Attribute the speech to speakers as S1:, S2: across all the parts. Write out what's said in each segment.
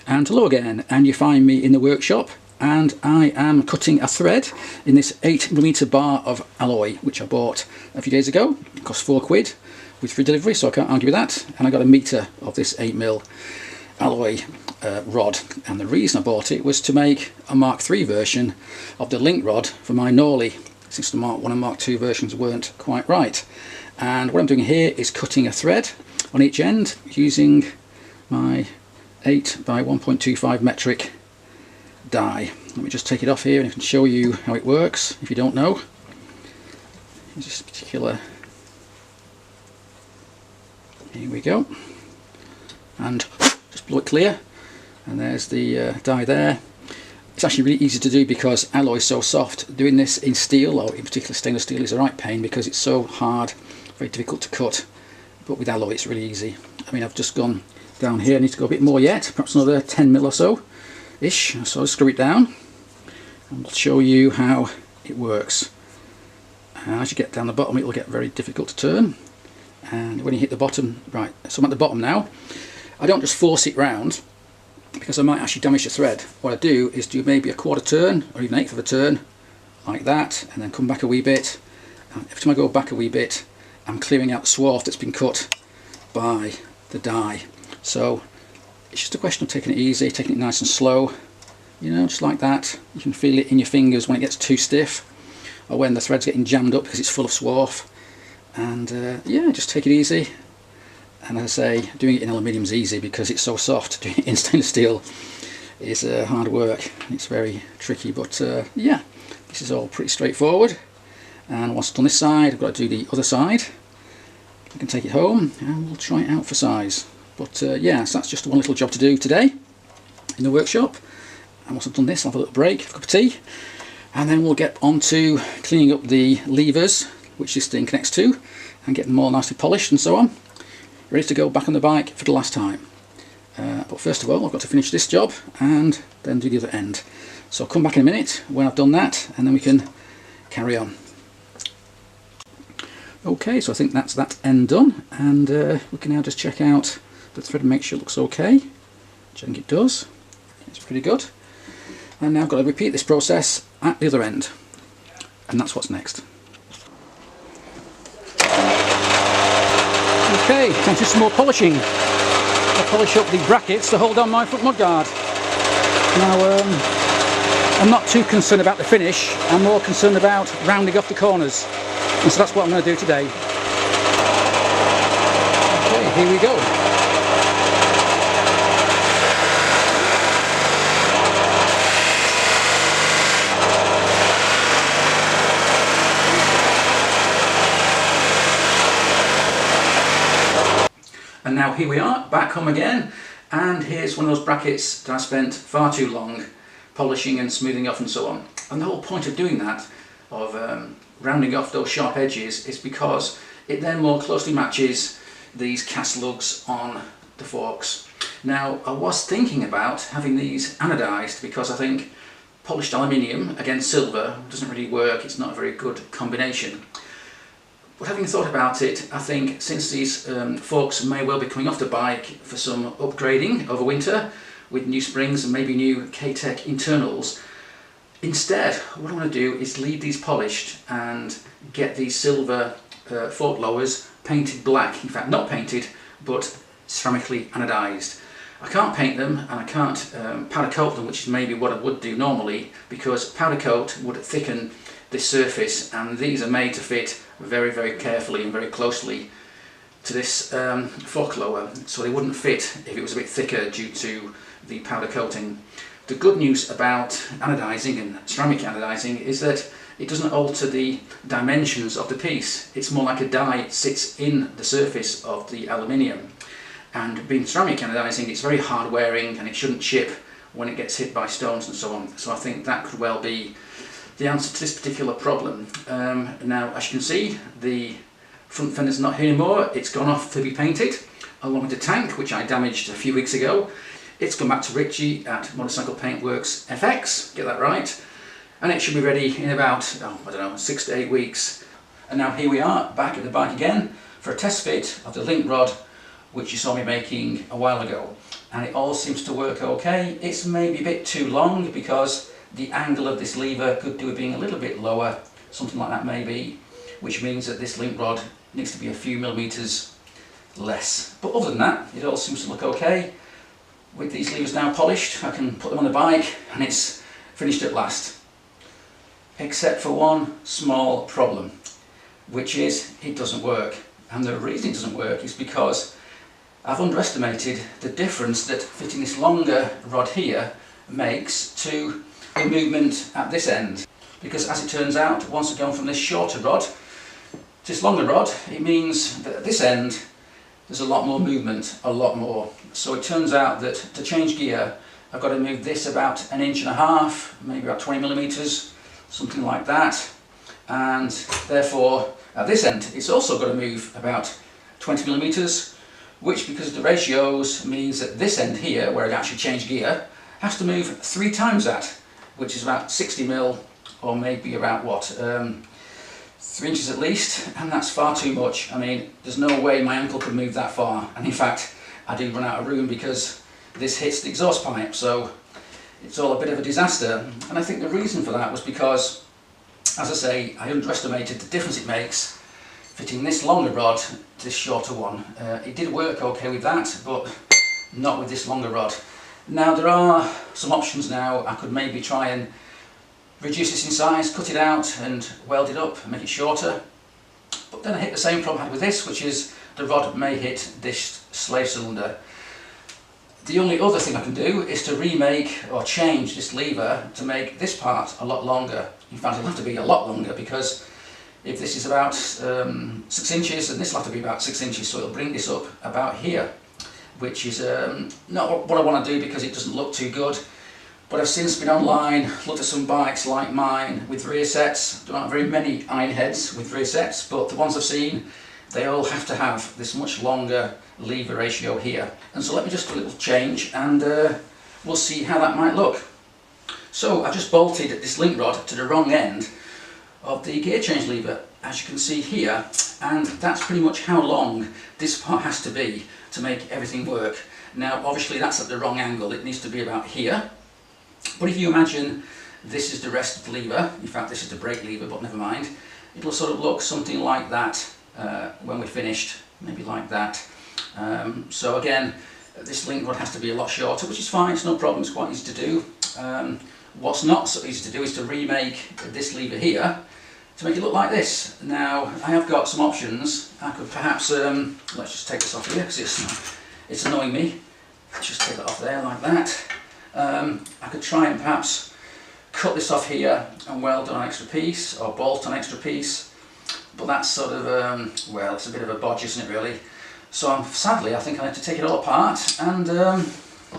S1: And hello again, and you find me in the workshop, and I am cutting a thread in this 8mm bar of alloy which I bought a few days ago. It cost £4 with free delivery, so I can't argue with that. And I got a metre of this 8mm alloy rod, and the reason I bought it was to make a Mark III version of the link rod for my Norley, since the Mark I and Mark II versions weren't quite right. And what I'm doing here is cutting a thread on each end using my 8 by 1.25 metric die. Let me just take it off here and I can show you how it works if you don't know. This particular, here we go, and just blow it clear, and there's the die there. It's actually really easy to do because alloy is so soft. Doing this in steel, or in particular stainless steel, is a right pain because it's so hard, very difficult to cut. But with alloy it's really easy. I mean, I've just gone down here, I need to go a bit more yet, perhaps another 10mm or so ish. So I'll screw it down and I'll show you how it works. And as you get down the bottom it will get very difficult to turn, and when you hit the bottom, right, so I'm at the bottom now, I don't just force it round because I might actually damage the thread. What I do is do maybe a quarter turn or even 1/8 of a turn like that, and then come back a wee bit, and every time I go back a wee bit I'm clearing out the swath that's been cut by the die. So it's just a question of taking it easy, taking it nice and slow, you know, just like that. You can feel it in your fingers when it gets too stiff, or when the thread's getting jammed up because it's full of swath. And yeah, just take it easy. And as I say, doing it in aluminium is easy because it's so soft. Doing it in stainless steel is hard work. It's very tricky, but yeah, this is all pretty straightforward. And once I've done this side, I've got to do the other side. I can take it home and we'll try it out for size. But yeah, so that's just one little job to do today in the workshop. And once I've done this, I'll have a little break, have a cup of tea, and then we'll get on to cleaning up the levers which this thing connects to and get them all nicely polished and so on. Ready to go back on the bike for the last time. But first of all, I've got to finish this job and then do the other end. So I'll come back in a minute when I've done that, and then we can carry on. Okay, so I think that's that end done, and we can now just check out the thread and make sure it looks okay, which I think it does. It's pretty good. And now I've got to repeat this process at the other end, and that's what's next. Okay, time to do some more polishing. I'll polish up the brackets to hold on my front mudguard. Now, I'm not too concerned about the finish, I'm more concerned about rounding off the corners. And so that's what I'm going to do today. Okay, here we go. And now here we are, back home again, and here's one of those brackets that I spent far too long polishing and smoothing off and so on. And the whole point of doing that, of rounding off those sharp edges, is because it then more closely matches these cast lugs on the forks. Now, I was thinking about having these anodised because I think polished aluminium against silver doesn't really work, it's not a very good combination. But having thought about it, I think since these forks may well be coming off the bike for some upgrading over winter with new springs and maybe new K-Tech internals, instead what I want to do is leave these polished and get these silver fork lowers painted black. In fact, not painted, but ceramically anodised. I can't paint them and I can't powder coat them, which is maybe what I would do normally, because powder coat would thicken this surface, and these are made to fit very, very carefully and very closely to this fork lower, so they wouldn't fit if it was a bit thicker due to the powder coating. The good news about anodising and ceramic anodising is that it doesn't alter the dimensions of the piece. It's more like a die sits in the surface of the aluminium. And being ceramic anodising, it's very hard wearing and it shouldn't chip when it gets hit by stones and so on. So I think that could well be the answer to this particular problem. Now, as you can see, the front fender's not here anymore. It's gone off to be painted, along with the tank, which I damaged a few weeks ago. It's gone back to Richie at Motorcycle Paintworks FX, get that right, and it should be ready in about, I don't know, 6 to 8 weeks. And now here we are, back at the bike again for a test fit of the link rod which you saw me making a while ago, and it all seems to work okay. It's maybe a bit too long because the angle of this lever could do with being a little bit lower, something like that maybe, which means that this link rod needs to be a few millimetres less. But other than that, it all seems to look okay. With these levers now polished, I can put them on the bike and it's finished at last. Except for one small problem, which is it doesn't work. And the reason it doesn't work is because I've underestimated the difference that fitting this longer rod here makes to the movement at this end. Because as it turns out, once I've gone from this shorter rod to this longer rod, it means that at this end there's a lot more movement, a lot more. So it turns out that to change gear, I've got to move this about 1.5 inches, maybe about 20 millimetres, something like that. And therefore, at this end, it's also got to move about 20 millimetres, which, because of the ratios, means that this end here, where I actually change gear, has to move 3 times that, which is about 60 mil, or maybe about what, 3 inches at least, and that's far too much. I mean, there's no way my ankle could move that far, and in fact, I do run out of room because this hits the exhaust pipe, so it's all a bit of a disaster. And I think the reason for that was because, as I say, I underestimated the difference it makes fitting this longer rod to this shorter one. It did work okay with that, but not with this longer rod. Now there are some options now. I could maybe try and reduce this in size, cut it out and weld it up, make it shorter. But then I hit the same problem I had with this, which is the rod may hit this slave cylinder. The only other thing I can do is to remake or change this lever to make this part a lot longer. In fact, it'll have to be a lot longer, because if this is about 6 inches, then this will have to be about 6 inches, so it'll bring this up about here, which is not what I want to do because it doesn't look too good. But I've since been online, looked at some bikes like mine with rear sets. There aren't very many iron heads with rear sets, but the ones I've seen, they all have to have this much longer lever ratio here. And so let me just do a little change and we'll see how that might look. So I've just bolted this link rod to the wrong end of the gear change lever, as you can see here, and that's pretty much how long this part has to be to make everything work. Now obviously that's at the wrong angle, it needs to be about here. But if you imagine this is the rest of the lever, in fact this is the brake lever, but never mind, it'll sort of look something like that when we're finished, maybe like that. So again, this link rod has to be a lot shorter, which is fine, it's no problem, it's quite easy to do. What's not so easy to do is to remake this lever here to make it look like this. Now I have got some options. I could perhaps, let's just take this off here because it's annoying me. Just take that off there like that. I could try and perhaps cut this off here and weld on an extra piece or bolt on an extra piece, but that's sort of, well, it's a bit of a bodge, isn't it really? So sadly I think I have to take it all apart and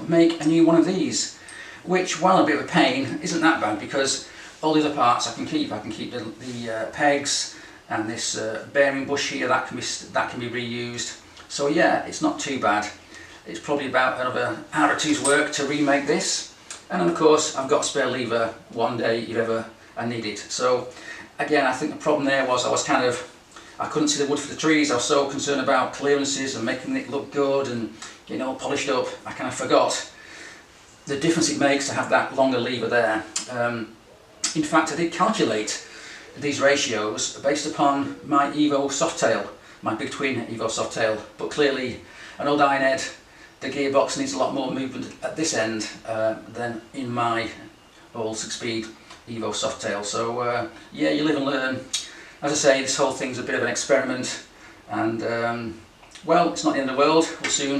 S1: make a new one of these, which, while a bit of a pain, isn't that bad because all the other parts I can keep. I can keep the pegs and this bearing bush here, that can be reused. So yeah, it's not too bad. It's probably about another hour or two's work to remake this, and then of course I've got a spare lever one day if ever I need it. So again, I think the problem there was I couldn't see the wood for the trees. I was so concerned about clearances and making it look good and getting all polished up, I kind of forgot the difference it makes to have that longer lever there. In fact, I did calculate these ratios based upon my Evo Softail, my big twin Evo Softail, but clearly an old iron head, the gearbox needs a lot more movement at this end than in my old 6-speed Evo Softail. So yeah, you live and learn. As I say, this whole thing's a bit of an experiment, and well, it's not the end of the world. We'll soon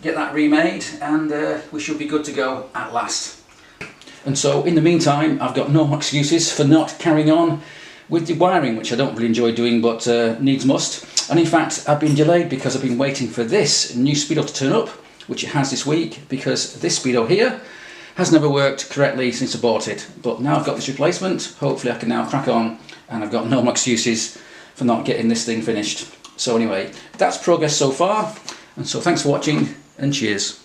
S1: get that remade and we should be good to go at last. And so in the meantime, I've got no excuses for not carrying on with the wiring, which I don't really enjoy doing, but needs must. And in fact, I've been delayed because I've been waiting for this new speedo to turn up, which it has this week, because this speedo here has never worked correctly since I bought it. But now I've got this replacement, hopefully I can now crack on, and I've got no more excuses for not getting this thing finished. So anyway, that's progress so far, and so thanks for watching, and cheers.